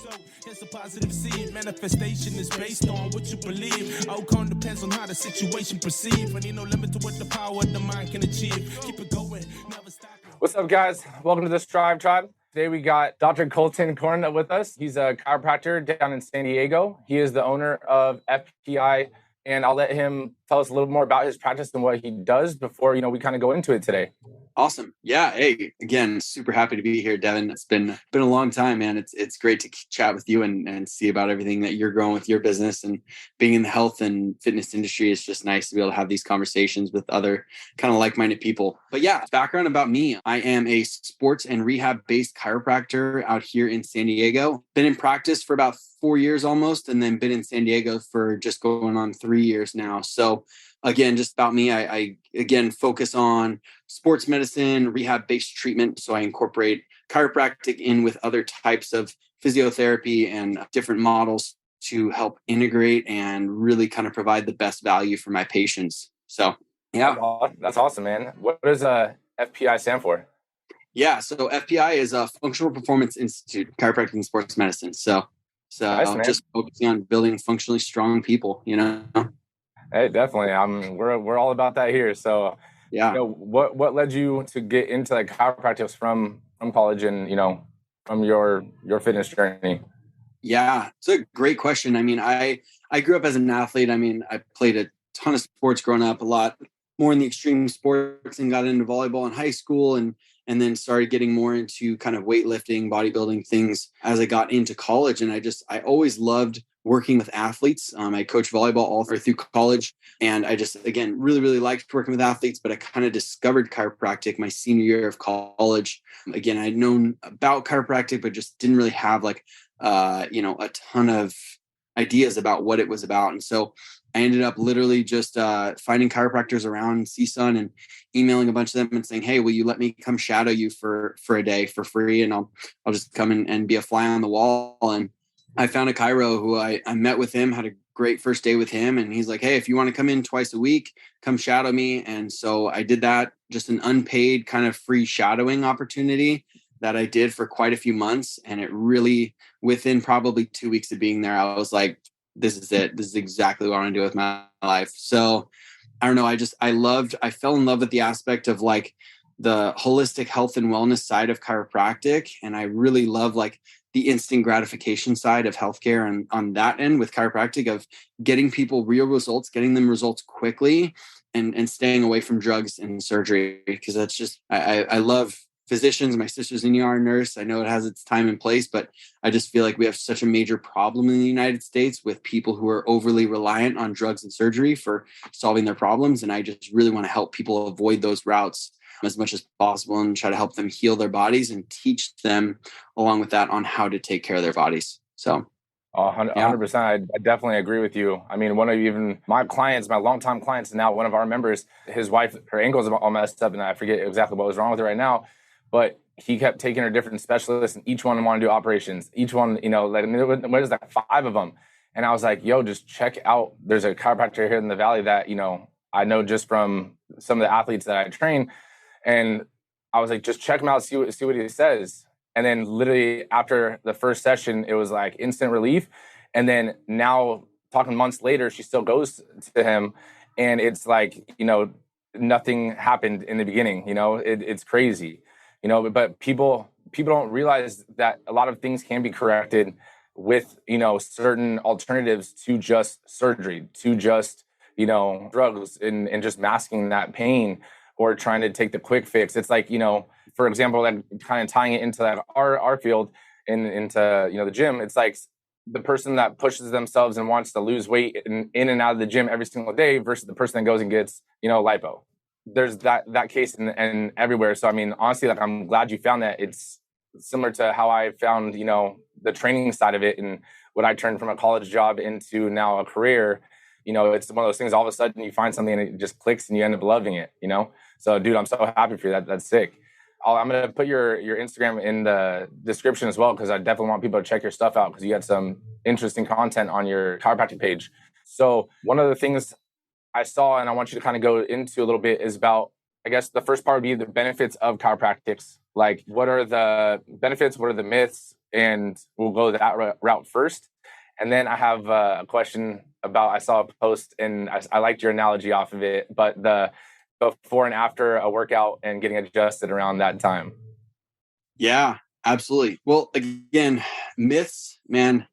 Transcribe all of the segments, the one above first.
result. It's a positive seed. Manifestation is based on what you believe. Outcome depends on how the situation perceived. And ain't no limit to what the power of the mind can achieve. Keep it going, never stop. What's up, guys? Welcome to the Strive Tribe. Today we got Dr. Colton Korne with us. He's a chiropractor down in San Diego. He is the owner of FPI, and I'll let him tell us a little more about his practice and what he does before, we kind of go into it today. Awesome. Yeah. Hey, again, super happy to be here, Devin. It's been a long time, man. It's great to chat with you and see about everything that you're growing with your business, and being in the health and fitness industry. It's just nice to be able to have these conversations with other kind of like-minded people. But yeah, background about me. I am a sports and rehab-based chiropractor out here in San Diego. Been in practice for about 4 years almost, and then been in San Diego for just going on 3 years now. So again, just about me, I again focus on sports medicine, rehab-based treatment. So I incorporate chiropractic in with other types of physiotherapy and different models to help integrate and really kind of provide the best value for my patients. So yeah. That's awesome, man. What does FPI stand for? Yeah, so FPI is a Functional Performance Institute, Chiropractic and Sports Medicine. So nice, just focusing on building functionally strong people, Hey, definitely. We're all about that here. So, yeah. What led you to get into like chiropractic from college and from your fitness journey? Yeah, it's a great question. I mean, I grew up as an athlete. I mean, I played a ton of sports growing up, a lot more in the extreme sports, and got into volleyball in high school, and then started getting more into kind of weightlifting, bodybuilding things as I got into college. And I always loved working with athletes. I coached volleyball all through college, and I just, again, really, really liked working with athletes, but I kind of discovered chiropractic my senior year of college. Again, I'd known about chiropractic, but just didn't really have a ton of ideas about what it was about. And so I ended up literally just finding chiropractors around CSUN and emailing a bunch of them and saying, hey, will you let me come shadow you for a day for free? And I'll just come and be a fly on the wall. And I found a chiro who I met with him, had a great first day with him. And he's like, hey, if you want to come in twice a week, come shadow me. And so I did that, just an unpaid kind of free shadowing opportunity that I did for quite a few months. And it really, within probably 2 weeks of being there, I was like, this is it. This is exactly what I want to do with my life. So I don't know. I fell in love with the aspect of like the holistic health and wellness side of chiropractic. And I really love like the instant gratification side of healthcare, and on that end with chiropractic, of getting people real results, getting them results quickly, and staying away from drugs and surgery. Because that's just, I love physicians. My sister's an ER nurse. I know it has its time and place, but I just feel like we have such a major problem in the United States with people who are overly reliant on drugs and surgery for solving their problems. And I just really want to help people avoid those routes as much as possible, and try to help them heal their bodies and teach them along with that on how to take care of their bodies. So 100%. I definitely agree with you. I mean, one of even my clients, my longtime clients, and now one of our members, his wife, her ankle's all messed up, and I forget exactly what was wrong with her right now, but he kept taking her different specialists, and each one wanted to do operations. Each one, what is that, 5 of them? And I was like, yo, just check out, there's a chiropractor here in the Valley that, I know just from some of the athletes that I train. And I was like, just check him out, see what he says. And then literally after the first session, it was like instant relief. And then now, talking months later, she still goes to him. And it's like, nothing happened in the beginning. It's crazy, but people don't realize that a lot of things can be corrected with, certain alternatives to just surgery, to just, drugs and just masking that pain, or trying to take the quick fix. It's like, for example, like kind of tying it into that our field into, the gym. It's like the person that pushes themselves and wants to lose weight in and out of the gym every single day versus the person that goes and gets, lipo. There's that case and everywhere. So, I mean, honestly, like, I'm glad you found that. It's similar to how I found, the training side of it, and what I turned from a college job into now a career. It's one of those things, all of a sudden you find something and it just clicks and you end up loving it, So, dude, I'm so happy for you. That's sick. I'm going to put your Instagram in the description as well, because I definitely want people to check your stuff out, because you got some interesting content on your chiropractic page. So one of the things I saw, and I want you to kind of go into a little bit, is about, I guess the first part would be the benefits of chiropractics. Like, what are the benefits? What are the myths? and we'll go that route first. And then I have a question about, I saw a post and I liked your analogy off of it, but the before and after a workout and getting adjusted around that time. Yeah, absolutely. Well, again, myths, man,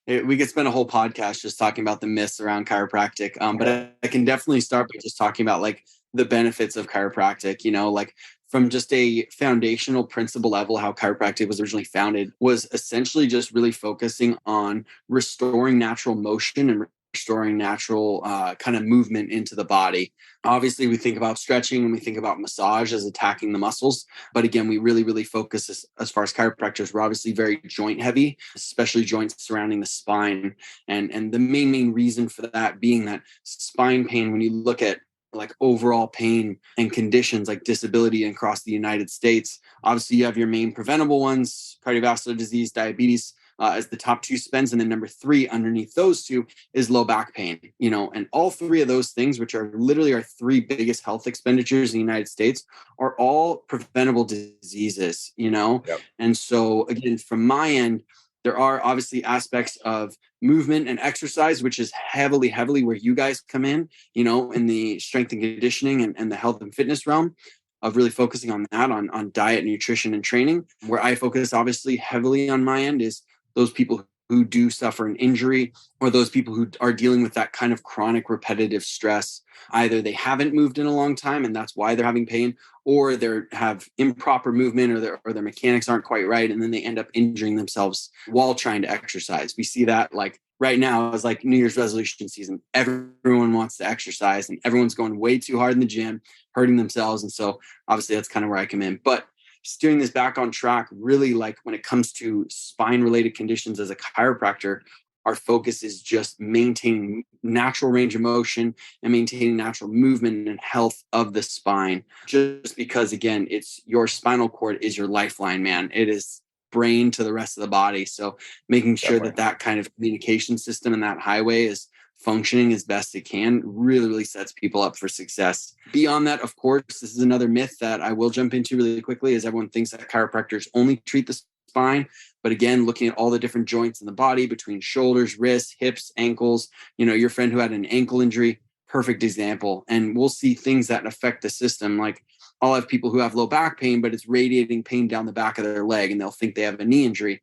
we could spend a whole podcast just talking about the myths around chiropractic. But I can definitely start by just talking about like the benefits of chiropractic, like from just a foundational principle level, how chiropractic was originally founded was essentially just really focusing on restoring natural motion and restoring natural kind of movement into the body. Obviously, we think about stretching and we think about massage as attacking the muscles. But again, we really focus as far as chiropractors, we're obviously very joint heavy, especially joints surrounding the spine. And the main reason for that being that spine pain, when you look at like overall pain and conditions like disability across the United States, obviously you have your main preventable ones, cardiovascular disease, diabetes, as the top two spends. And then number 3 underneath those two is low back pain, and all 3 of those things, which are literally our 3 biggest health expenditures in the United States, are all preventable diseases, Yep. And so again, from my end, there are obviously aspects of movement and exercise, which is heavily where you guys come in, in the strength and conditioning and the health and fitness realm, of really focusing on that, on diet, nutrition, and training. Where I focus obviously heavily on my end is those people who do suffer an injury, or those people who are dealing with that kind of chronic repetitive stress. Either they haven't moved in a long time and that's why they're having pain, or they have improper movement, or their mechanics aren't quite right, and then they end up injuring themselves while trying to exercise. We see that like right now is like New Year's resolution season. Everyone wants to exercise and everyone's going way too hard in the gym, hurting themselves. And so obviously that's kind of where I come in. But steering this back on track, really, like when it comes to spine related conditions as a chiropractor, our focus is just maintaining natural range of motion and maintaining natural movement and health of the spine. Just because, again, it's your spinal cord is your lifeline, man. It is brain to the rest of the body. So making sure that kind of communication system and that highway is functioning as best it can really sets people up for success. Beyond that, of course, this is another myth that I will jump into really quickly, is everyone thinks that chiropractors only treat the spine. But again, looking at all the different joints in the body between shoulders, wrists, hips, ankles, your friend who had an ankle injury, perfect example. And we'll see things that affect the system. Like I'll have people who have low back pain, but it's radiating pain down the back of their leg and they'll think they have a knee injury,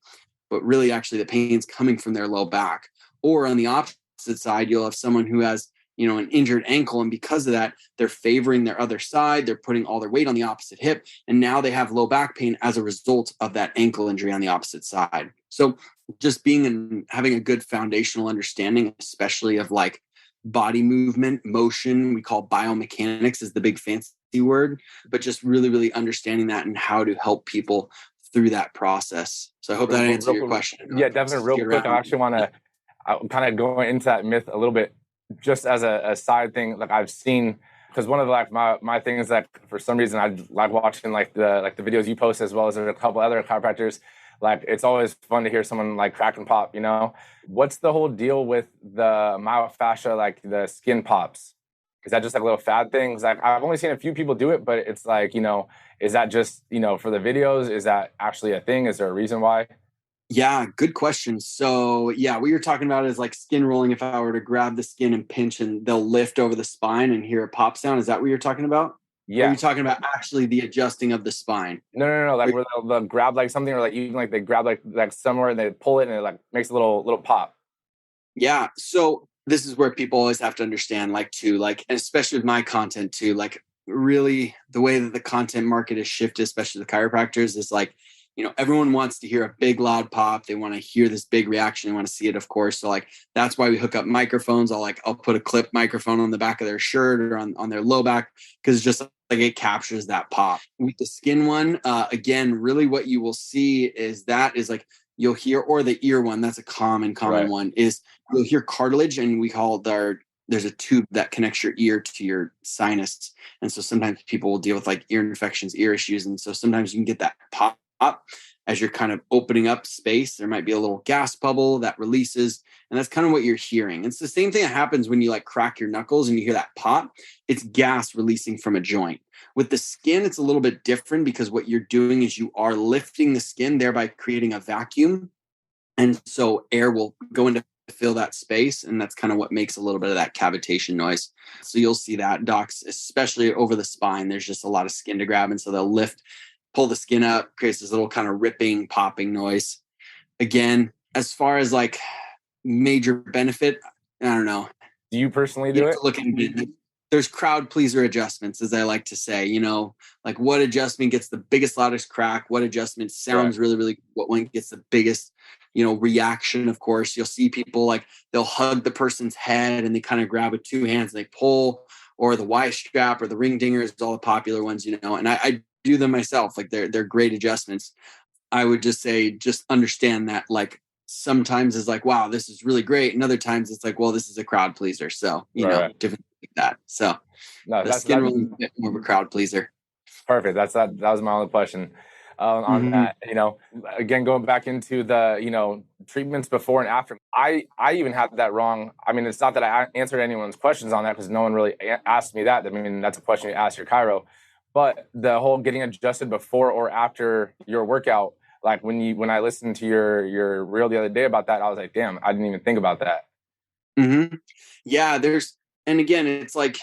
but really actually the pain's coming from their low back. Or on the opposite side, you'll have someone who has an injured ankle, and because of that, they're favoring their other side, they're putting all their weight on the opposite hip, and now they have low back pain as a result of that ankle injury on the opposite side. So just being and having a good foundational understanding, especially of like body movement, motion, we call biomechanics is the big fancy word, but just really understanding that and how to help people through that process. So I hope that answered your question. Yeah, definitely. Real quick, I actually want to kind of go into that myth a little bit, just as a side thing. Like I've seen, because one of the, like my thing is that for some reason I like watching like the videos you post, as well as a couple other chiropractors. Like it's always fun to hear someone like crack and pop. What's the whole deal with the myofascia, like the skin pops? Is that just like a little fad thing? Like I've only seen a few people do it, but it's like, is that just, for the videos? Is that actually a thing? Is there a reason why? Yeah, good question. So yeah, what you're talking about is like skin rolling. If I were to grab the skin and pinch and they'll lift over the spine and hear a pop sound. Is that what you're talking about? Yeah. Or are you talking about actually the adjusting of the spine? No. Like where they'll grab like something, or like even like they grab like somewhere and they pull it and it like makes a little pop. Yeah. So this is where people always have to understand, like too, like, and especially with my content too, like really the way that the content market is shifted, especially the chiropractors, is like, everyone wants to hear a big loud pop. They want to hear this big reaction. They want to see it, of course. So like, that's why we hook up microphones. I'll put a clip microphone on the back of their shirt or on their low back, because it's just like it captures that pop. With the skin one, again, really what you will see is like you'll hear, or the ear one, that's a common right. one, is you'll hear cartilage, and we call there's a tube that connects your ear to your sinus. And so sometimes people will deal with like ear infections, ear issues. And so sometimes you can get that pop. as you're kind of opening up space, there might be a little gas bubble that releases. And that's kind of what you're hearing. It's the same thing that happens when you like crack your knuckles and you hear that pop. It's gas releasing from a joint. With the skin, it's a little bit different because what you're doing is you are lifting the skin, thereby creating a vacuum. And so air will go into fill that space. And that's kind of what makes a little bit of that cavitation noise. So you'll see that docs, especially over the spine, there's just a lot of skin to grab. And so they'll pull the skin up, creates this little kind of ripping, popping noise. Again, as far as like major benefit, I don't know. Do you personally do it? Look at it. There's crowd pleaser adjustments, as I like to say, like what adjustment gets the biggest, loudest crack, what adjustment sounds really, really, what one gets the biggest, reaction. Of course, you'll see people like they'll hug the person's head and they kind of grab with two hands and they pull, or the Y strap or the ring dingers, all the popular ones, and I do them myself. Like they're great adjustments. I would just say, just understand that like sometimes it's like, wow, this is really great. And other times it's like, well, this is a crowd pleaser. So, different like that. So the skin really a bit more of a crowd pleaser. Perfect. That was my only question on that. Again, going back into the, treatments before and after, I even had that wrong. I mean, it's not that I answered anyone's questions on that because no one really asked me that. I mean, that's a question you ask your chiro. But the whole getting adjusted before or after your workout, like when I listened to your reel the other day about that, I was like, damn, I didn't even think about that. Mm-hmm. Yeah, and again, it's like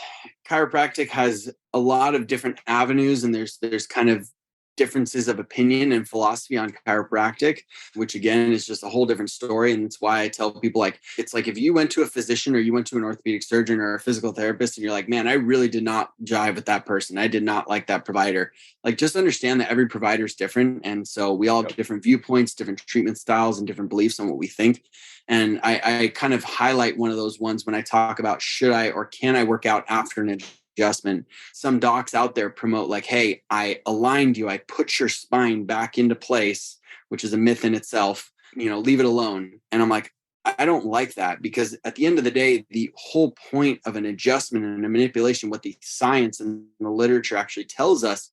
chiropractic has a lot of different avenues, and there's kind of differences of opinion and philosophy on chiropractic, which again is just a whole different story. And it's why I tell people, like, it's like if you went to a physician or you went to an orthopedic surgeon or a physical therapist and you're like, man, I really did not jive with that person, I did not like that provider, like just understand that every provider is different. And so we all have different viewpoints, different treatment styles, and different beliefs on what we think. And I kind of highlight one of those ones when I talk about should I or can I work out after an adjustment. Some docs out there promote like, hey, I aligned you, I put your spine back into place, which is a myth in itself, leave it alone. And I'm like, I don't like that, because at the end of the day, the whole point of an adjustment and a manipulation, what the science and the literature actually tells us,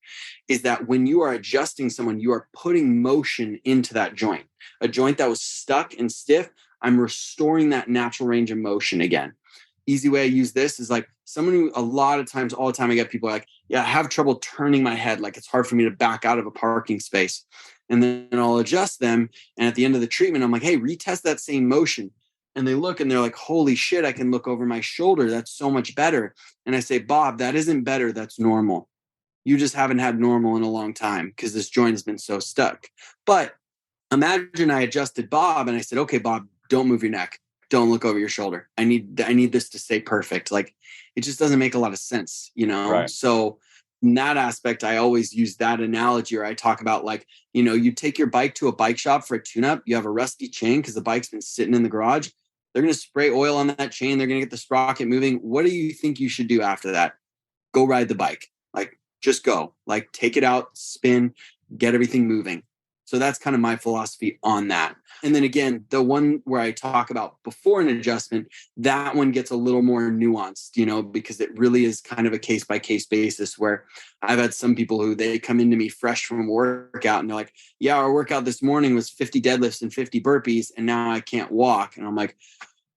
is that when you are adjusting someone, you are putting motion into that joint, a joint that was stuck and stiff. I'm restoring that natural range of motion again. Easy way I use this is like someone who a lot of times, all the time, I get people like, yeah, I have trouble turning my head. Like it's hard for me to back out of a parking space. And then I'll adjust them. And at the end of the treatment, I'm like, hey, retest that same motion. And they look and they're like, holy shit, I can look over my shoulder. That's so much better. And I say, Bob, that isn't better. That's normal. You just haven't had normal in a long time because this joint has been so stuck. But imagine I adjusted Bob and I said, okay, Bob, don't move your neck. Don't look over your shoulder. I need this to stay perfect. Like it just doesn't make a lot of sense, Right. So in that aspect, I always use that analogy, or I talk about like, you take your bike to a bike shop for a tune-up. You have a rusty chain because the bike's been sitting in the garage. They're going to spray oil on that chain. They're going to get the sprocket moving. What do you think you should do after that? Go ride the bike. Like just go, like take it out, spin, get everything moving. So that's kind of my philosophy on that. And then again, the one where I talk about before an adjustment, that one gets a little more nuanced, because it really is kind of a case by case basis, where I've had some people who they come into me fresh from workout and they're like, yeah, our workout this morning was 50 deadlifts and 50 burpees, and now I can't walk. And I'm like,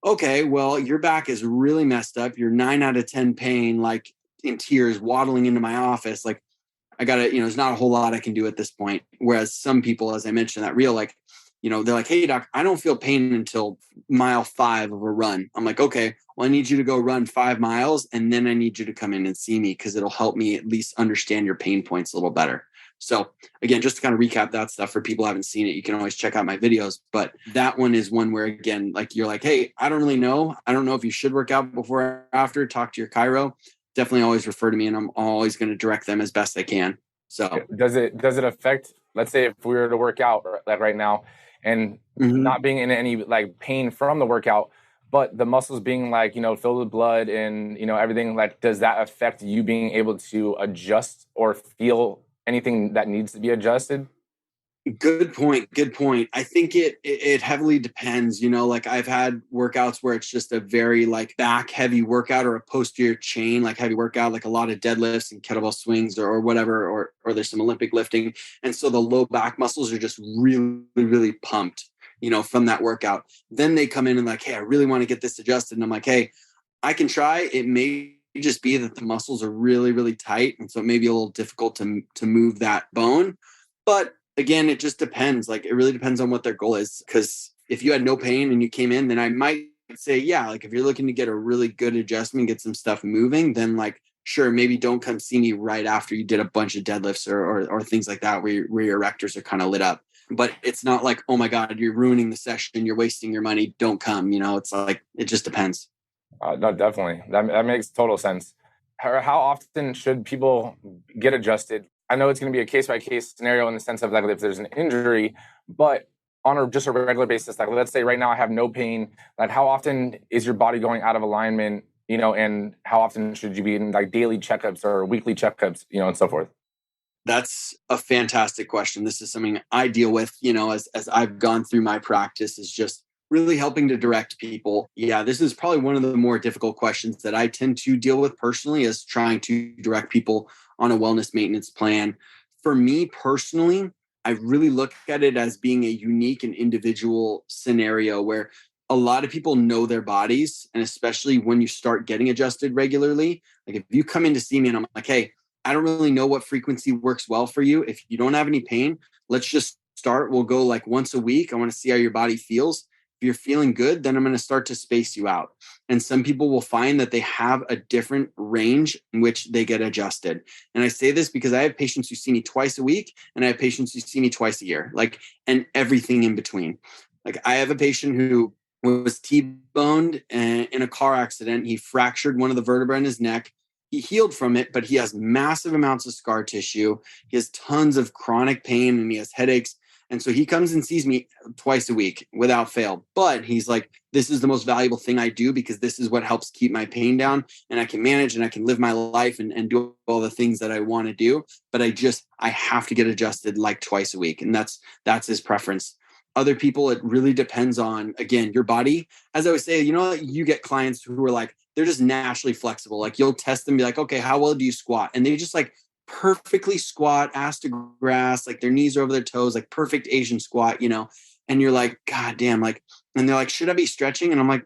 okay, well, your back is really messed up. You're 9 out of 10 pain, like in tears, waddling into my office. Like, I got to, there's not a whole lot I can do at this point. Whereas some people, as I mentioned, that reel, like, they're like, hey, doc, I don't feel pain until mile 5 of a run. I'm like, okay, well, I need you to go run 5 miles. And then I need you to come in and see me, because it'll help me at least understand your pain points a little better. So again, just to kind of recap that stuff for people who haven't seen it, you can always check out my videos. But that one is one where, again, like you're like, hey, I don't really know. I don't know if you should work out before or after. Talk to your chiro. Definitely always refer to me, and I'm always going to direct them as best I can. So does it affect, let's say if we were to work out like right now and not being in any like pain from the workout, but the muscles being like, filled with blood and, everything, like, does that affect you being able to adjust or feel anything that needs to be adjusted? Good point. Good point. I think it heavily depends. Like I've had workouts where it's just a very like back heavy workout or a posterior chain like heavy workout, like a lot of deadlifts and kettlebell swings or whatever, or there's some Olympic lifting, and so the low back muscles are just really really pumped. From that workout. Then they come in and like, hey, I really want to get this adjusted, and I'm like, hey, I can try. It may just be that the muscles are really really tight, and so it may be a little difficult to move that bone, but again, it just depends. Like, it really depends on what their goal is. Because if you had no pain and you came in, then I might say, yeah, like if you're looking to get a really good adjustment, get some stuff moving, then like, sure, maybe don't come see me right after you did a bunch of deadlifts or things like that where your erectors are kind of lit up. But it's not like, oh my God, you're ruining the session, you're wasting your money, don't come. It's like, it just depends. No, definitely. That makes total sense. How often should people get adjusted? I know it's going to be a case-by-case scenario in the sense of like if there's an injury, but on just a regular basis, like let's say right now I have no pain, like how often is your body going out of alignment, and how often should you be in like daily checkups or weekly checkups, and so forth? That's a fantastic question. This is something I deal with, as I've gone through my practice, is just really helping to direct people. Yeah, this is probably one of the more difficult questions that I tend to deal with personally, is trying to direct people on a wellness maintenance plan. For me personally, I really look at it as being a unique and individual scenario where a lot of people know their bodies. And especially when you start getting adjusted regularly, like if you come in to see me and I'm like, hey, I don't really know what frequency works well for you. If you don't have any pain, let's just start. We'll go like once a week. I want to see how your body feels. If you're feeling good, then I'm going to start to space you out. And some people will find that they have a different range in which they get adjusted. And I say this because I have patients who see me twice a week and I have patients who see me twice a year, like, and everything in between. Like I have a patient who was T-boned in a car accident. He fractured one of the vertebrae in his neck. He healed from it, but he has massive amounts of scar tissue. He has tons of chronic pain and he has headaches. And so he comes and sees me twice a week without fail. But he's like, this is the most valuable thing I do because this is what helps keep my pain down and I can manage and I can live my life and do all the things that I want to do. But I have to get adjusted like twice a week. And that's his preference. Other people, it really depends on, again, your body. As I always say, you get clients who are like, they're just naturally flexible. Like you'll test them, be like, okay, how well do you squat? And they just like perfectly squat, ass to grass, like their knees are over their toes, like perfect Asian squat, and you're like, God damn, like, and they're like, should I be stretching? And I'm like,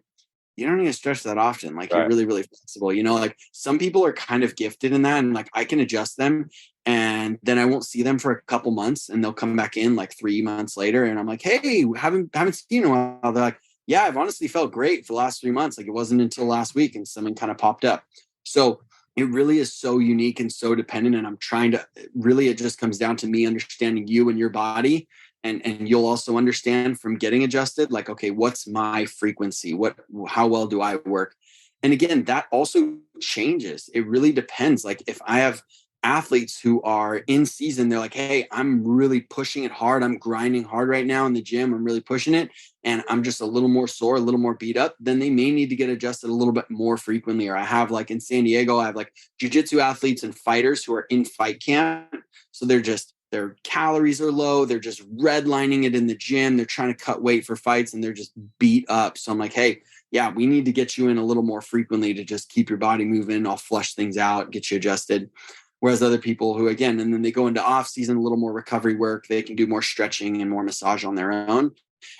you don't need to stretch that often. Like you're really, really flexible, like some people are kind of gifted in that. And like, I can adjust them and then I won't see them for a couple months and they'll come back in like 3 months later. And I'm like, hey, haven't seen you in a while. They're like, yeah, I've honestly felt great for the last 3 months. Like it wasn't until last week and something kind of popped up. So it really is so unique and so dependent. And I'm trying to really, it just comes down to me understanding you and your body. And you'll also understand from getting adjusted, like, okay, what's my frequency? How well do I work? And again, that also changes. It really depends. Like if I have athletes who are in season, they're like, hey, I'm really pushing it hard. I'm grinding hard right now in the gym. I'm really pushing it. And I'm just a little more sore, a little more beat up. Then they may need to get adjusted a little bit more frequently. Or I have like in San Diego, I have like jiu-jitsu athletes and fighters who are in fight camp. So their calories are low. They're just redlining it in the gym. They're trying to cut weight for fights and they're just beat up. So I'm like, hey, yeah, we need to get you in a little more frequently to just keep your body moving. I'll flush things out, get you adjusted. Whereas other people who, again, and then they go into off season, a little more recovery work, they can do more stretching and more massage on their own.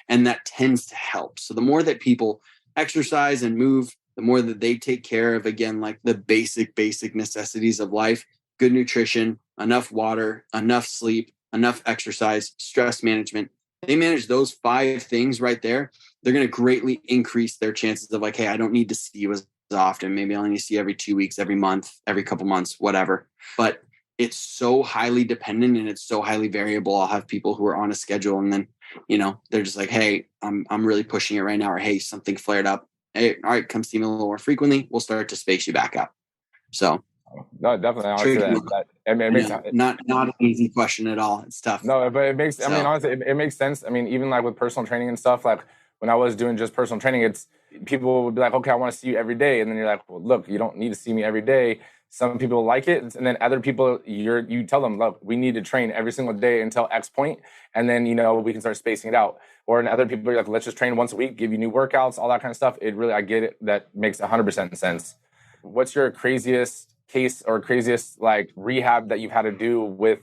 And that tends to help. So the more that people exercise and move, the more that they take care of, again, like the basic necessities of life, good nutrition, enough water, enough sleep, enough exercise, stress management. They manage those 5 things right there. They're going to greatly increase their chances of like, hey, I don't need to see you as often. Maybe I only need to see you every 2 weeks, every month, every couple months, whatever. But it's so highly dependent and it's so highly variable. I'll have people who are on a schedule and then, they're just like, hey, I'm really pushing it right now. Or, hey, something flared up. Hey, all right, come see me a little more frequently. We'll start to space you back up. So no, definitely. Honestly, it makes not an easy question at all. It's tough. No, but it makes. I mean, honestly, it makes sense. I mean, even like with personal training and stuff, like when I was doing just personal training, people would be like, okay, I want to see you every day. And then you're like, well, look, you don't need to see me every day. Some people like it. And then other people, you tell them, look, we need to train every single day until X point, and then, we can start spacing it out. Or in other people are like, let's just train once a week, give you new workouts, all that kind of stuff. I get it. That makes 100% sense. What's your craziest case or craziest like rehab that you've had to do with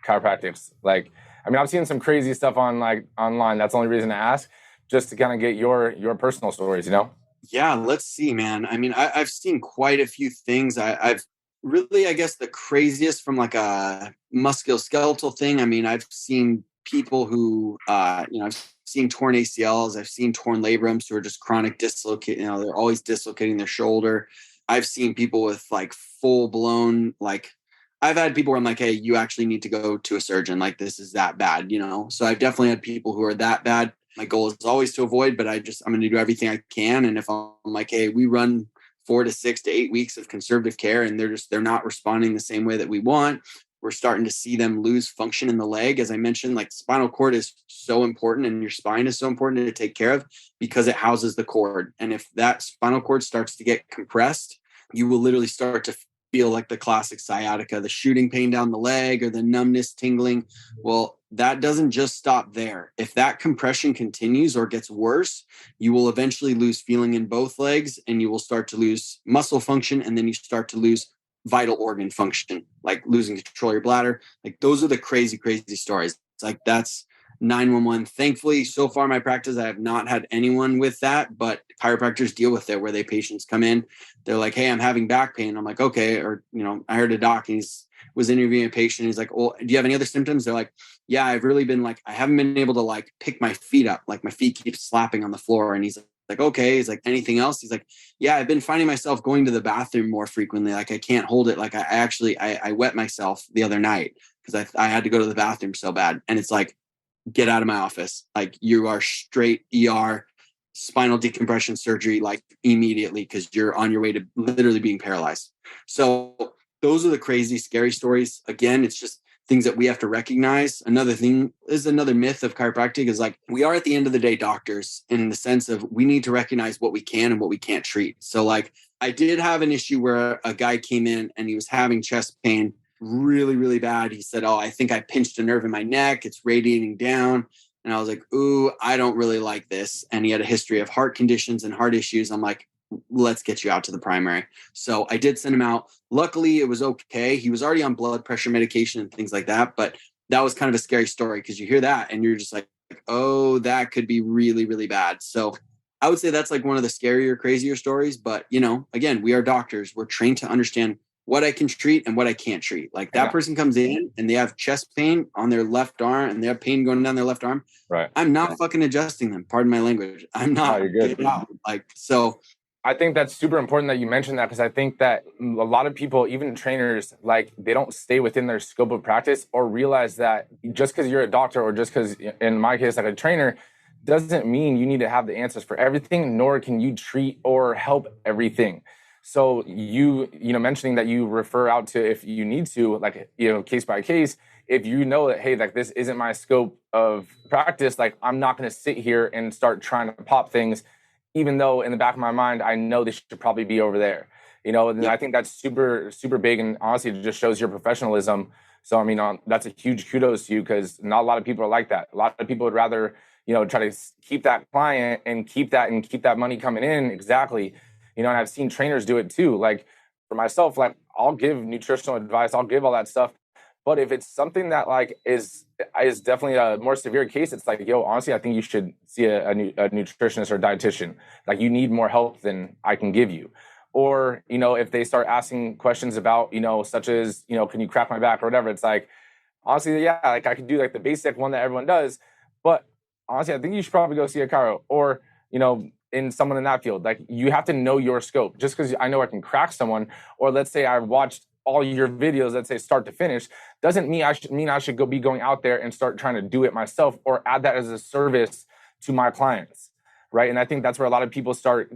chiropractics? Like, I mean, I've seen some crazy stuff online. That's the only reason to ask, just to kind of get your personal stories, Yeah, let's see, man. I mean, I've seen quite a few things. I've really, I guess, the craziest from like a musculoskeletal thing. I mean, I've seen people who, I've seen torn ACLs. I've seen torn labrums who are just chronic dislocate. They're always dislocating their shoulder. I've seen people with like full blown, like I've had people where I'm like, hey, you actually need to go to a surgeon. Like this is that bad, So I've definitely had people who are that bad. My goal is always to avoid, but I'm going to do everything I can. And if I'm like, hey, we run 4 to 6 to 8 weeks of conservative care and they're not responding the same way that we want, we're starting to see them lose function in the leg. As I mentioned, like spinal cord is so important and your spine is so important to take care of because it houses the cord. And if that spinal cord starts to get compressed, you will literally start to feel like the classic sciatica, the shooting pain down the leg or the numbness, tingling. Well, that doesn't just stop there. If that compression continues or gets worse, you will eventually lose feeling in both legs and you will start to lose muscle function. And then you start to lose vital organ function, like losing control of your bladder. Like those are the crazy, crazy stories. It's like that's 911. Thankfully, so far in my practice, I have not had anyone with that, but chiropractors deal with it where patients come in. They're like, hey, I'm having back pain. I'm like, okay. Or, I heard a doc and was interviewing a patient. He's like, well, do you have any other symptoms? They're like, yeah, I've really been like, I haven't been able to like pick my feet up. Like my feet keep slapping on the floor. And he's like, okay. He's like, anything else? He's like, yeah, I've been finding myself going to the bathroom more frequently. Like I can't hold it. Like I wet myself the other night because I had to go to the bathroom so bad. And it's like, get out of my office. Like you are straight ER, spinal decompression surgery, like immediately, because you're on your way to literally being paralyzed. So those are the crazy, scary stories. Again, it's just things that we have to recognize. Another thing is another myth of chiropractic is like, we are at the end of the day doctors in the sense of we need to recognize what we can and what we can't treat. So like I did have an issue where a guy came in and he was having chest pain really, really bad. He said, oh, I think I pinched a nerve in my neck. It's radiating down. And I was like, ooh, I don't really like this. And he had a history of heart conditions and heart issues. I'm like, let's get you out to the primary. So I did send him out. Luckily, it was okay. He was already on blood pressure medication and things like that. But that was kind of a scary story because you hear that and you're just like, oh, that could be really, really bad. So I would say that's like one of the scarier, crazier stories. But, again, we are doctors. We're trained to understand what I can treat and what I can't treat. Like that person comes in and they have chest pain on their left arm and they have pain going down their left arm. Right. I'm not fucking adjusting them. Pardon my language. I'm not. You're good. Get out. Like, so I think that's super important that you mentioned that because I think that a lot of people, even trainers, like they don't stay within their scope of practice or realize that just because you're a doctor or just because in my case, like a trainer, doesn't mean you need to have the answers for everything, nor can you treat or help everything. So you mentioning that you refer out to if you need to, like, case by case, if you know that, hey, like this isn't my scope of practice, like I'm not going to sit here and start trying to pop things, even though in the back of my mind, I know this should probably be over there, and I think that's super, super big. And honestly, it just shows your professionalism. So, I mean, that's a huge kudos to you because not a lot of people are like that. A lot of people would rather, try to keep that client and keep that money coming in. Exactly. And I've seen trainers do it too. Like for myself, like I'll give nutritional advice, I'll give all that stuff. But if it's something that like is definitely a more severe case, it's like, yo, honestly, I think you should see a nutritionist or dietitian. Like you need more help than I can give you. Or, if they start asking questions about, such as, can you crack my back or whatever, it's like, honestly, yeah, like I could do like the basic one that everyone does. But honestly, I think you should probably go see a chiro or, in someone in that field. Like you have to know your scope. Just because I know I can crack someone, or let's say I've watched all your videos, let's say start to finish, doesn't mean I should be going out there and start trying to do it myself or add that as a service to my clients, right? And I think that's where a lot of people start,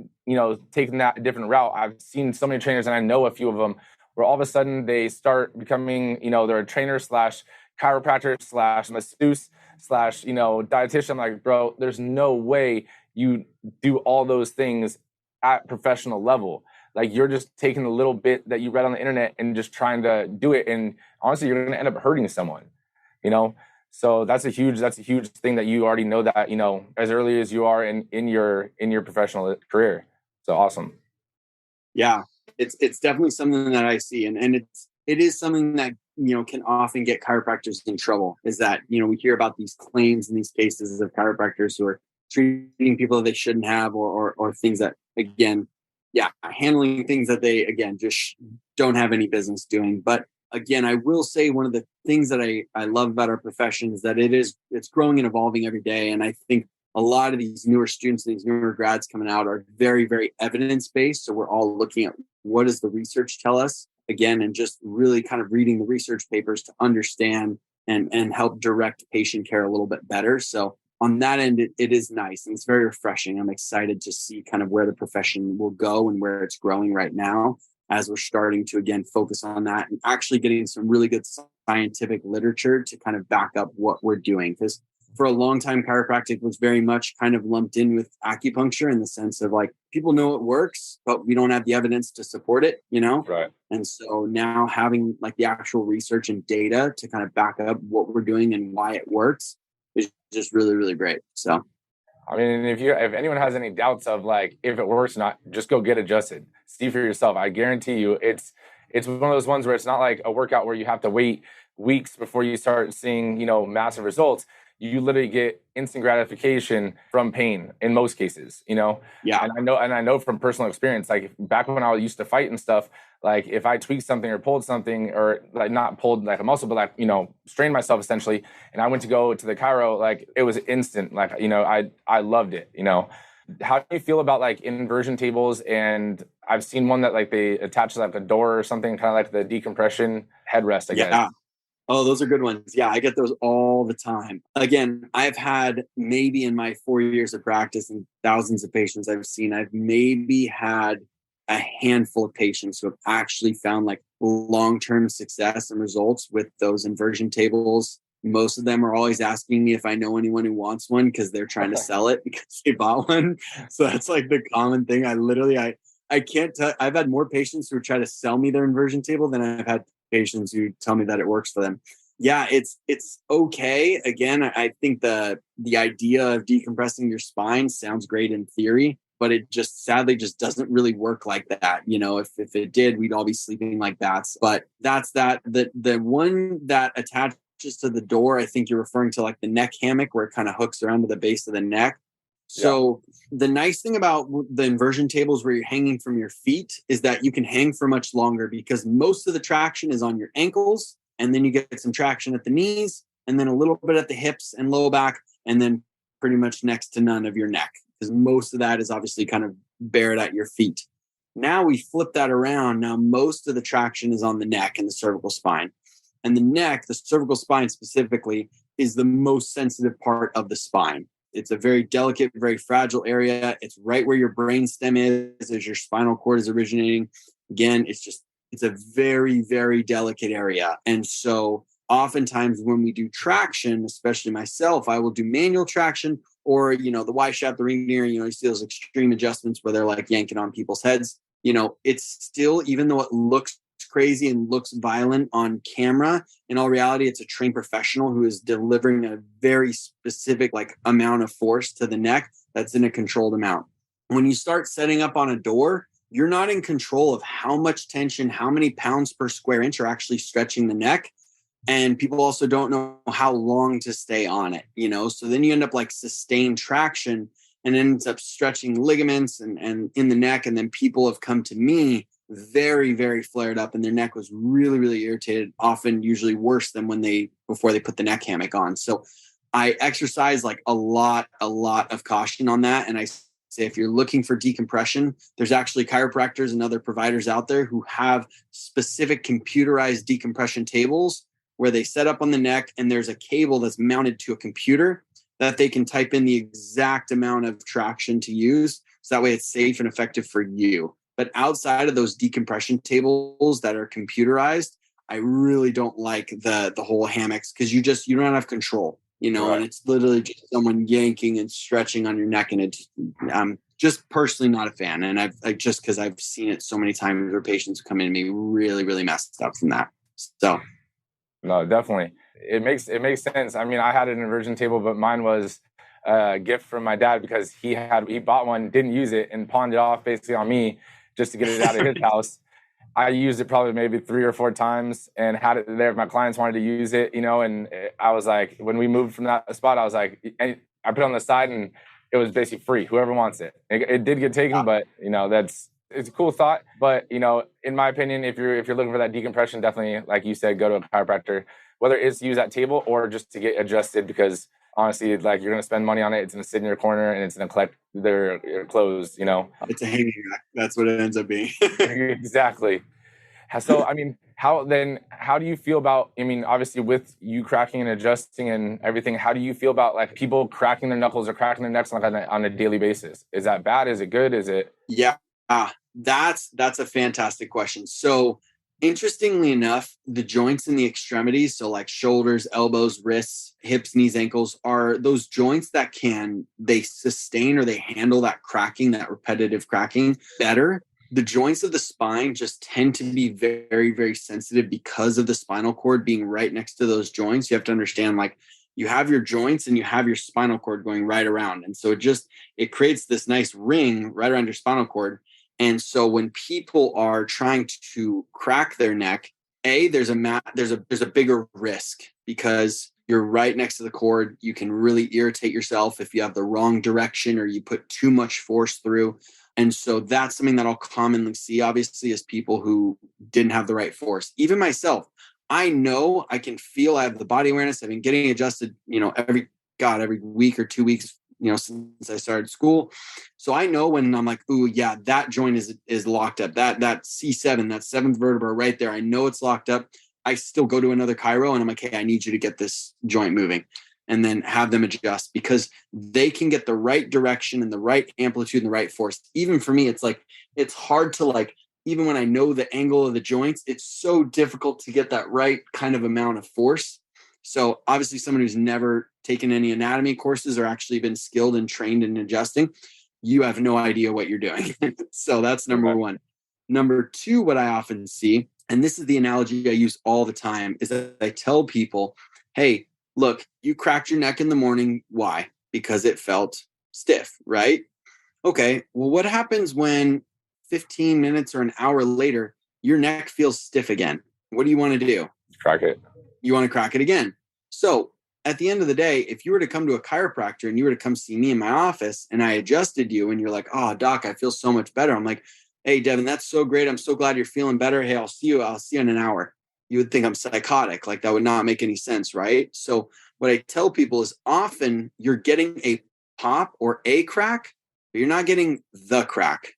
taking that different route. I've seen so many trainers, and I know a few of them, where all of a sudden they start becoming, they're a trainer / chiropractor / masseuse / dietitian. I'm like, bro, there's no way you do all those things at professional level. Like you're just taking the little bit that you read on the internet and just trying to do it. And honestly, you're going to end up hurting someone, you know? So that's a huge thing that you already know that, you know, as early as you are in your professional career. So awesome. Yeah, it's definitely something that I see. And it is something that, you know, can often get chiropractors in trouble, is that, you know, we hear about these claims and these cases of chiropractors who are treating people that they shouldn't have, or things that, again, handling things that they, again, just don't have any business doing. But again, I will say one of the things that I love about our profession is that it's growing and evolving every day. And I think a lot of these newer students, these newer grads coming out are very, very evidence-based. So we're all looking at what does the research tell us, again, and just really kind of reading the research papers to understand and help direct patient care a little bit better. So on that end, it is nice and it's very refreshing. I'm excited to see kind of where the profession will go and where it's growing right now, as we're starting to, again, focus on that and actually getting some really good scientific literature to kind of back up what we're doing. Because for a long time, chiropractic was very much kind of lumped in with acupuncture, in the sense of like, people know it works, but we don't have the evidence to support it, you know? Right. And so now having like the actual research and data to kind of back up what we're doing and why it works is just really, really great. So, I mean, if anyone has any doubts of like if it works or not, just go get adjusted. See for yourself. I guarantee you, it's one of those ones where it's not like a workout where you have to wait weeks before you start seeing, you know, massive results. You literally get instant gratification from pain in most cases, you know? yeah. And I know from personal experience, like back when I used to fight and stuff, like if I tweaked something or pulled something, or like not pulled like a muscle, but like, you know, strained myself essentially, and I went to go to the chiro, like it was instant. Like, you know, I loved it, you know? How do you feel about like inversion tables? And I've seen one that like they attach to like a door or something, kind of like the decompression headrest, I guess. Yeah. Oh, those are good ones. Yeah, I get those all the time. Again, I've had maybe in my 4 years of practice and thousands of patients I've seen, I've maybe had a handful of patients who have actually found like long-term success and results with those inversion tables. Most of them are always asking me if I know anyone who wants one, because they're trying to sell it because they bought one. So that's like the common thing. I can't tell. I've had more patients who try to sell me their inversion table than I've had patients who tell me that it works for them. Yeah, it's okay. Again, I think the idea of decompressing your spine sounds great in theory, but it just sadly just doesn't really work like that. You know, if it did, we'd all be sleeping like bats. But that's that. The one that attaches to the door, I think you're referring to like the neck hammock, where it kind of hooks around to the base of the neck. So the nice thing about the inversion tables where you're hanging from your feet is that you can hang for much longer, because most of the traction is on your ankles, and then you get some traction at the knees, and then a little bit at the hips and low back, and then pretty much next to none of your neck, because most of that is obviously kind of bared at your feet. Now we flip that around. Now most of the traction is on the neck and the cervical spine. And the neck, the cervical spine specifically, is the most sensitive part of the spine. It's a very delicate, very fragile area. It's right where your brain stem is, as your spinal cord is originating. Again, it's a very, very delicate area. And so oftentimes when we do traction, especially myself, I will do manual traction, or, you know, the Y shaft, the ring gear, you know, you see those extreme adjustments where they're like yanking on people's heads. You know, it's still, even though it looks crazy and looks violent on camera, in all reality, it's a trained professional who is delivering a very specific like amount of force to the neck that's in a controlled amount. When you start setting up on a door, you're not in control of how much tension, how many pounds per square inch are actually stretching the neck. And people also don't know how long to stay on it, you know? So then you end up like sustained traction, and it ends up stretching ligaments and in the neck. And then people have come to me very, very flared up, and their neck was really, really irritated, often usually worse than before they put the neck hammock on. So I exercise like a lot of caution on that. And I say, if you're looking for decompression, there's actually chiropractors and other providers out there who have specific computerized decompression tables where they set up on the neck, and there's a cable that's mounted to a computer that they can type in the exact amount of traction to use. So that way it's safe and effective for you. But outside of those decompression tables that are computerized, I really don't like the whole hammocks, because you don't have control. Right. and it's literally just someone yanking and stretching on your neck. And I'm just personally not a fan. And just because I've seen it so many times where patients come in to me really, really messed up from that. So. No, definitely. It makes sense. I mean, I had an inversion table, but mine was a gift from my dad because he bought one, didn't use it, and pawned it off basically on me just to get it out of his house. I used it probably maybe 3 or 4 times and had it there if my clients wanted to use it, and I was like, when we moved from that spot, I was like, I put it on the side and it was basically free. Whoever wants it. It did get taken, but it's a cool thought. But in my opinion, if you're looking for that decompression, definitely, like you said, go to a chiropractor, whether it's to use that table or just to get adjusted, because honestly, like, you're going to spend money on it. It's going to sit in your corner and it's going to collect their clothes, It's a hanging rack. That's what it ends up being. Exactly. So, I mean, how do you feel about, obviously with you cracking and adjusting and everything, how do you feel about like people cracking their knuckles or cracking their necks on a daily basis? Is that bad? Is it good? Is it? Yeah, that's a fantastic question. So interestingly enough, the joints in the extremities, so like shoulders, elbows, wrists, hips, knees, ankles, are those joints that they sustain or they handle that cracking, that repetitive cracking better. The joints of the spine just tend to be very, very sensitive because of the spinal cord being right next to those joints. You have to understand, like, you have your joints and you have your spinal cord going right around. And so it creates this nice ring right around your spinal cord. And so when people are trying to crack their neck, there's a bigger risk because you're right next to the cord. You can really irritate yourself if you have the wrong direction or you put too much force through. And so that's something that I'll commonly see, obviously, is people who didn't have the right force. Even myself, I know I can feel I have the body awareness. I've been getting adjusted, every week or 2 weeks, since I started school. So I know when I'm like, ooh, yeah, that joint is locked up. That C7, that 7th vertebra right there, I know it's locked up. I still go to another chiro and I'm like, hey, I need you to get this joint moving, and then have them adjust, because they can get the right direction and the right amplitude and the right force. Even for me, it's hard to, even when I know the angle of the joints, it's so difficult to get that right kind of amount of force. So obviously someone who's never taken any anatomy courses or actually been skilled and trained in adjusting, you have no idea what you're doing. So that's number one. Number two, what I often see, and this is the analogy I use all the time, is that I tell people, hey, look, you cracked your neck in the morning. Why? Because it felt stiff, right? Okay, well, what happens when 15 minutes or an hour later, your neck feels stiff again? What do you want to do? Crack it. You want to crack it again. So at the end of the day, if you were to come to a chiropractor and you were to come see me in my office and I adjusted you and you're like, oh, doc, I feel so much better. I'm like, hey, Devin, that's so great. I'm so glad you're feeling better. Hey, I'll see you in an hour. You would think I'm psychotic. Like, that would not make any sense, right? So what I tell people is often you're getting a pop or a crack, but you're not getting the crack.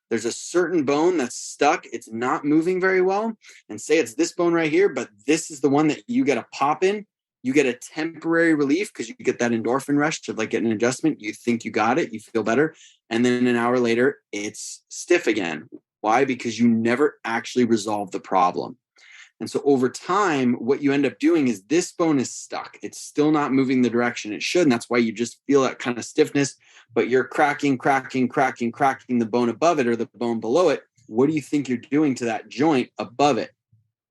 There's a certain bone that's stuck. It's not moving very well. And say it's this bone right here, but this is the one that you get a pop in. You get a temporary relief because you get that endorphin rush of like getting an adjustment. You think you got it. You feel better. And then an hour later, it's stiff again. Why? Because you never actually resolved the problem. And so over time, what you end up doing is this bone is stuck. It's still not moving the direction it should. And that's why you just feel that kind of stiffness, but you're cracking the bone above it or the bone below it. What do you think you're doing to that joint above it?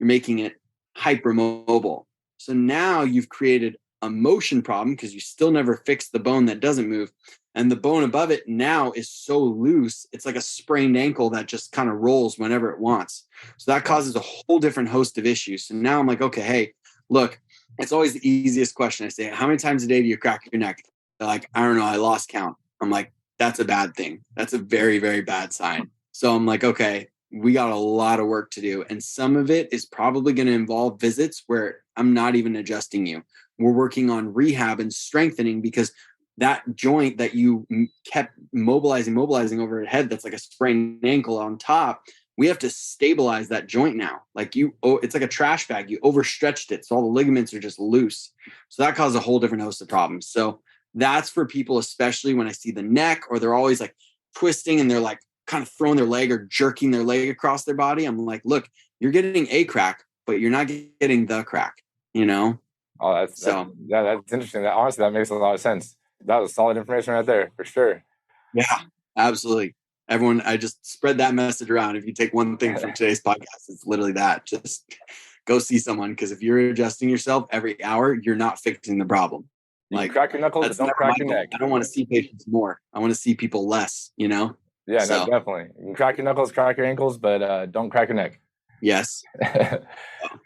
You're making it hypermobile. So now you've created a motion problem because you still never fixed the bone that doesn't move. And the bone above it now is so loose, it's like a sprained ankle that just kind of rolls whenever it wants. So that causes a whole different host of issues. So now I'm like, okay, hey, look, it's always the easiest question. I say, how many times a day do you crack your neck? They're like, I don't know, I lost count. I'm like, that's a bad thing. That's a very, very bad sign. So I'm like, okay, we got a lot of work to do. And some of it is probably going to involve visits where I'm not even adjusting you. We're working on rehab and strengthening because that joint that you kept mobilizing overhead, that's like a sprained ankle on top, we have to stabilize that joint now. Like it's like a trash bag. You overstretched it. So all the ligaments are just loose. So that causes a whole different host of problems. So that's for people, especially when I see the neck or they're always like twisting and they're like kind of throwing their leg or jerking their leg across their body. I'm like, look, you're getting a crack, but you're not getting the crack, Oh, So that's interesting. That honestly, that makes a lot of sense. That was solid information right there for sure. yeah, absolutely. Everyone, I just spread that message around. If you take one thing from today's podcast, it's literally that. Just go see someone, because if you're adjusting yourself every hour, you're not fixing the problem. You can Like, crack your knuckles, but that's don't never crack my your goal. neck. I don't want to see patients more. I want to see people less, you know? Yeah, no, So, definitely. You can crack your knuckles, crack your ankles, but don't crack your neck. yes.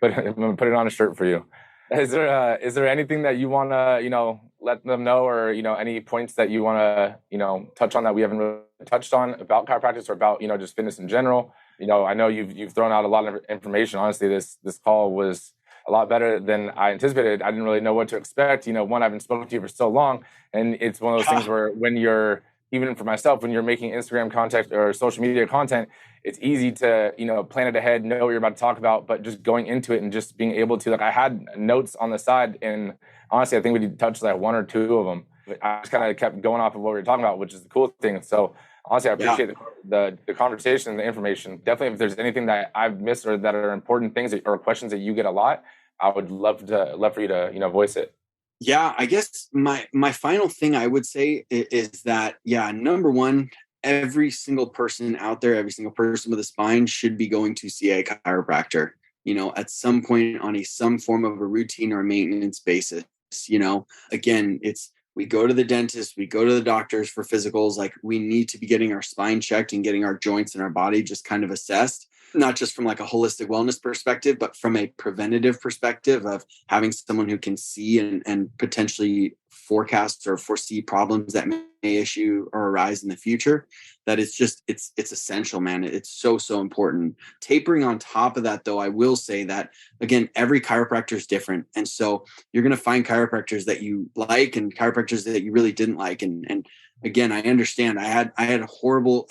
But I'm gonna put it on a shirt for you. Is there anything that you wanna, let them know, or any points that you wanna, touch on that we haven't really touched on about chiropractic, or about, just fitness in general? I know you've thrown out a lot of information. Honestly, this call was a lot better than I anticipated. I didn't really know what to expect. One, I haven't spoken to you for so long, and it's one of those things where when you're, even for myself, when you're making Instagram content or social media content, it's easy to, plan it ahead, know what you're about to talk about, but just going into it and just being able to, I had notes on the side, and honestly, I think we touched like one or two of them. But I just kind of kept going off of what we were talking about, which is the cool thing. So honestly, I appreciate the conversation and the information. Definitely, if there's anything that I've missed or that are important things or questions that you get a lot, I would love for you to, voice it. Yeah, I guess my final thing I would say is that, number one, every single person out there, every single person with a spine should be going to see a chiropractor, at some point on some form of a routine or maintenance basis. Again, we go to the dentist, we go to the doctors for physicals. Like, we need to be getting our spine checked and getting our joints and our body just kind of assessed, not just from like a holistic wellness perspective, but from a preventative perspective of having someone who can see and potentially forecast or foresee problems that may issue or arise in the future. That it's essential, man. It's so important. Tapering on top of that, though, I will say that, again, every chiropractor is different. And so you're going to find chiropractors that you like and chiropractors that you really didn't like. And again, I understand. I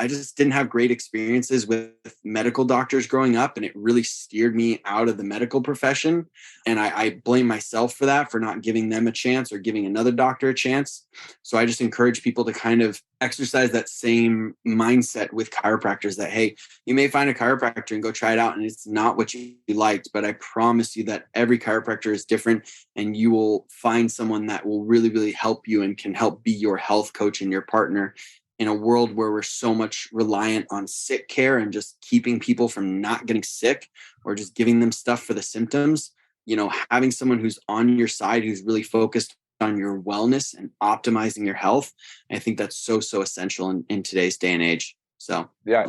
just didn't have great experiences with medical doctors growing up, and it really steered me out of the medical profession. And I blame myself for that, for not giving them a chance or giving another doctor a chance. So I just encourage people to kind of exercise that same mindset with chiropractors, that, hey, you may find a chiropractor and go try it out, and it's not what you liked, but I promise you that every chiropractor is different, and you will find someone that will really, really help you and can help be your health coach and your partner in a world where we're so much reliant on sick care and just keeping people from not getting sick or just giving them stuff for the symptoms. Having someone who's on your side, who's really focused on your wellness and optimizing your health, I think that's so essential in today's day and age. So yeah.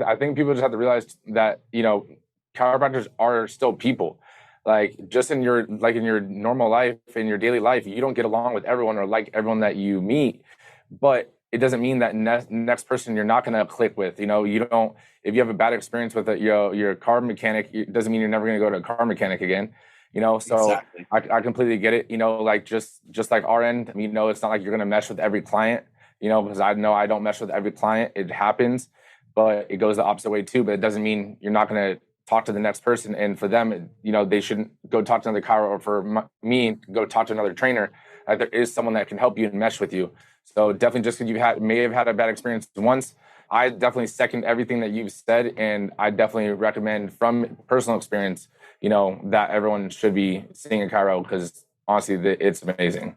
I think people just have to realize that chiropractors are still people. Like, just in your normal life, in your daily life, you don't get along with everyone or like everyone that you meet, but it doesn't mean that next person you're not going to click with. You don't, if you have a bad experience with your car mechanic, it doesn't mean you're never going to go to a car mechanic again. So exactly. I completely get it. Like just like our end, it's not like you're going to mesh with every client, because I know I don't mesh with every client. It happens, but it goes the opposite way too. But it doesn't mean you're not going to talk to the next person. And for them, they shouldn't go talk to another chiro, or for me, go talk to another trainer. There is someone that can help you and mesh with you. So definitely, just because you may have had a bad experience once, I definitely second everything that you've said. And I definitely recommend, from personal experience, that everyone should be seeing a chiro, because honestly, it's amazing.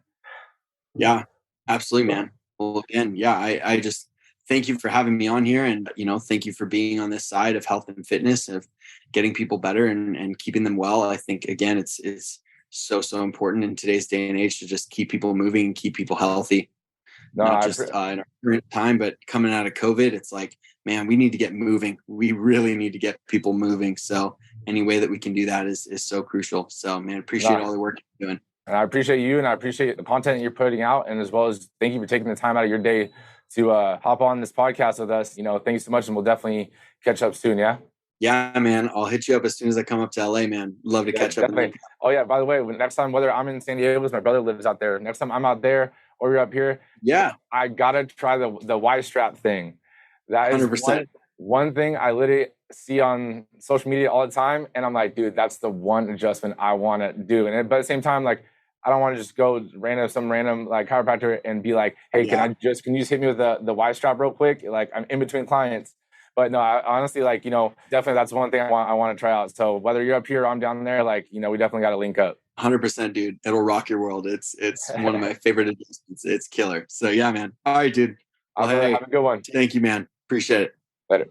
Yeah, absolutely, man. Well, again, I just thank you for having me on here, and thank you for being on this side of health and fitness, of getting people better and keeping them well. I think, again, it's so important in today's day and age to just keep people moving and keep people healthy. Not just in our current time, but coming out of COVID, it's like, man, we need to get moving. We really need to get people moving. So any way that we can do that is so crucial. So, man, appreciate all the work you're doing. And I appreciate you, and I appreciate the content you're putting out, and as well as thank you for taking the time out of your day to hop on this podcast with us. Thank you so much, and we'll definitely catch up soon. Yeah. Yeah, man. I'll hit you up as soon as I come up to LA, man. Love to catch up. Oh yeah. By the way, next time, whether I'm in San Diego, because my brother lives out there, next time I'm out there or you're up here, I gotta try the Y strap thing. That is 100%. One thing I literally see on social media all the time, and I'm like, dude, that's the one adjustment I want to do. But at the same time, like, I don't want to just go some random like chiropractor and be like, hey, can you just hit me with the Y strap real quick? Like, I'm in between clients. But no, I honestly, definitely that's one thing I want to try out. So whether you're up here or I'm down there, we definitely got to link up. 100%, dude. It'll rock your world. It's one of my favorite adjustments. It's killer. So yeah, man. All right, dude. Well, hey, have a good one. thank you, man. Appreciate it. Later.